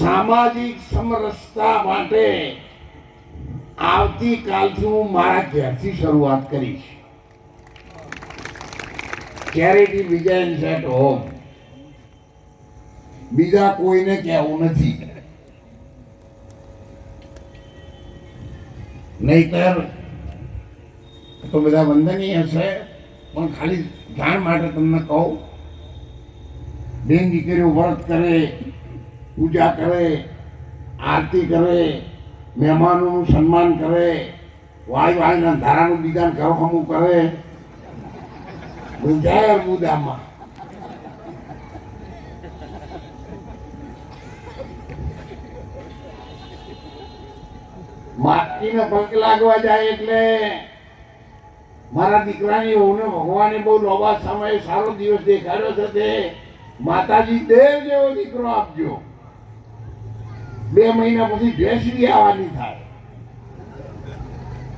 સામાજિક સમરસતા માટે આવતીકાલથી હું મારા ઘેરથી શરૂઆત કરીશ. Charity begins at home. બીજા કોઈને કહેવું નથી, નહીતર તો બધા વંદનીય છે, પણ ખાલી જાણ માટે તમને કહું, બેન દીકરીઓ વ્રત કરે, પૂજા કરે, આરતી કરે, મહેમાનોનું સન્માન કરે, વાળીના ધારાનું બીજાને ઘર હમું કરે, જાહેર મુદ્દામાં માટીને પગ લાગવા જાય એટલે મારા દીકરાની વહુને ભગવાને બહુ લોભા સમયે સારો દિવસ દેખાડ્યો છે તે માતાજી દેવ જેવો દીકરો આપજો. 2 મહિના પછી ભેંસ બી આવવાની થાય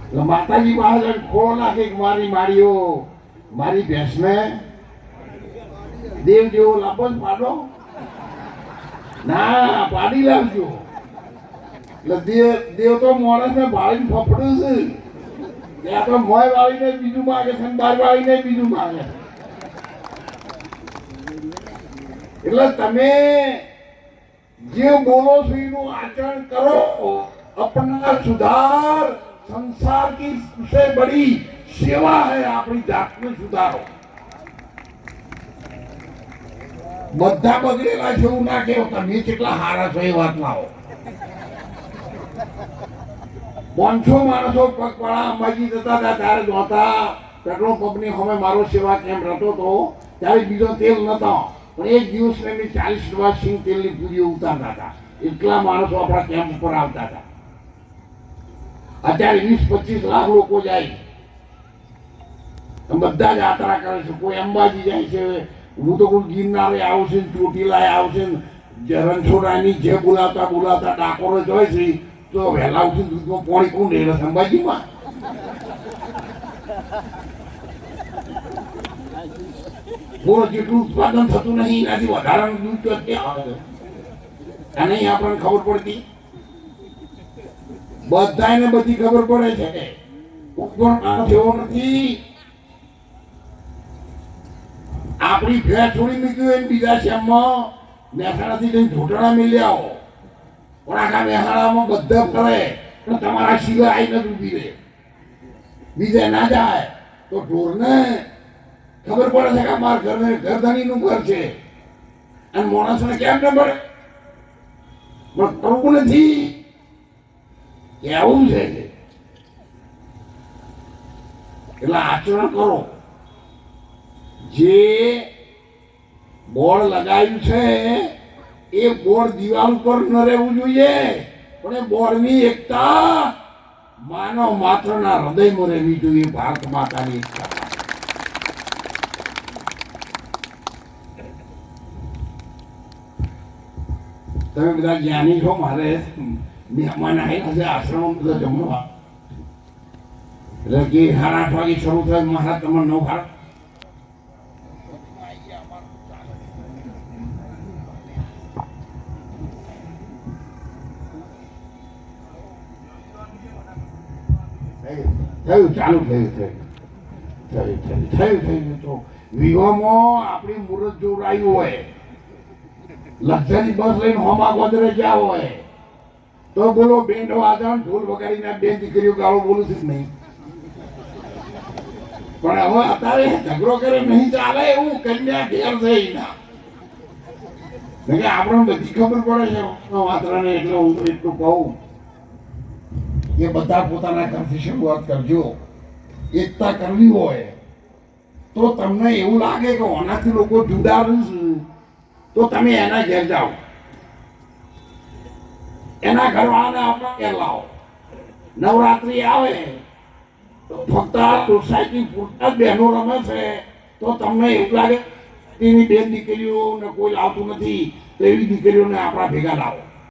એટલે માતાજી પાસે ખોળો નાખે કે મારી માળીઓ મારી ભેંસને દેવ જેવો લાભો જ પાડો, ના પાડી લાવજો. એટલે દેવ તો માણસને ભાળીને ફફડું છે, ત્યાં તો મોય વાળીને બીજું માગે છે, બાર વાળીને બીજું માગે છે. એટલે તમે જે બોલો છો એનું આચરણ કરો. अपना सुधार संसार की सबसे बड़ी सेवा है. अपनी जात में सुधारो. બધા બગડેલા છે એવું ના કહેવો, તમે કેટલા હારા છો એ વાત લાવો. 500 માણસો પગપાળા અંબાજી જતા હતા ત્યારે જોતા પેટ્રોલ પંપની સામે મારો સેવા કેમ્પ રહેતો હતો ત્યારે બીજો તેલ નતો, પણ એક દિવસ મેં 40 ડબ્બા સિંગ તેલની પૂરીઓ ઉતારતા હતા. એટલા માણસો આપણા કેમ્પ ઉપર આવતા હતા. અત્યારે 20-25 લાખ લોકો જાય, બધા જ યાત્રા કરે છે. કોઈ અંબાજી જાય છે, હું તો કોઈ ગિરનારે આવશે, ચોટીલાએ આવશે, રણછોડરાયની જે બોલાવતા ડાકોર જ હોય છે, તો વહેલા ઉઠી દૂધમાં પાણી કોણ રહેલો અંબાજીમાં? બોલો, જેટલું ઉત્પાદન થતું નહીં એનાથી વધારાનું દૂધ તો ક્યાં આવે? અને આપણને ખબર પડતી, બધાને બધી ખબર પડે છે. જેવો નથી આપણી ભેંસ છોડી મૂકી હોય બીજા શેમમાં મહેસાણાથી જઈને ઢોટાણા મેળવી આવો, પણ આખા મહેસાણામાં બધા ફરે પણ તમારા સિવાય આવીને જ ઊભી રહે, બીજે ના જાય તો ઢોરને ખબર પડે છે કે અમારા ઘરને ઘરધણીનું ઘર છે. અને માણસને કેમ ન પડે? પણ કરવું નથી, કેવું છે. એટલે આચરણ કરો. જે બોર્ડ લગાવ્યું છે એ બોર્ડ દિવાલ ઉપર ન રહેવું જોઈએ, પણ એ બોર્ડની એકતા માનવ માત્રના હૃદયમાં રહેવી જોઈએ. ભારત માતાની એકતા. તમે બધા જ્ઞાની છો. મારે મહેમાન આવેલા છે આશ્રમ બધા જમવા, એટલે કે 8:30 વાગે શરૂ થાય. મહારાજ તમે 9 થયું ચાલુ થયું તો વિવાહમાં આપણી મુહૂર્ત જોડાયું હોય, લક્ઝરી બસ લઈને હોમા ગોદરે ગયા હોય તો બોલો બેન્ડ વાજણ ઢોલ વગાડીને બે દીકરીઓ ગાળો બોલું છું નહીં. પણ હવે અત્યારે ઝઘડો કરે નહીં ચાલે એવું કન્યા ઘેર થઈ ના આપણને બધી ખબર પડે છે માત્રને. એટલે હું તો એટલું કહું કે બધા પોતાના ઘરથી શરૂઆત કરજો. એકતા કરવી હોય તો તમને એવું લાગે કે આનાથી લોકો જુદા રહેશે તો તમે એના ઘેર જાઓ, એના ઘરવાળાને આપણા ઘેર લાવો. નવરાત્રી આવે તો ફક્ત સોસાયટી પૂરતા જ બહેનો રમે છે તો તમને એવું લાગે એની 2 દીકરીઓને કોઈ લાવતું નથી, તો એવી દીકરીઓને આપણા ભેગા લાવો.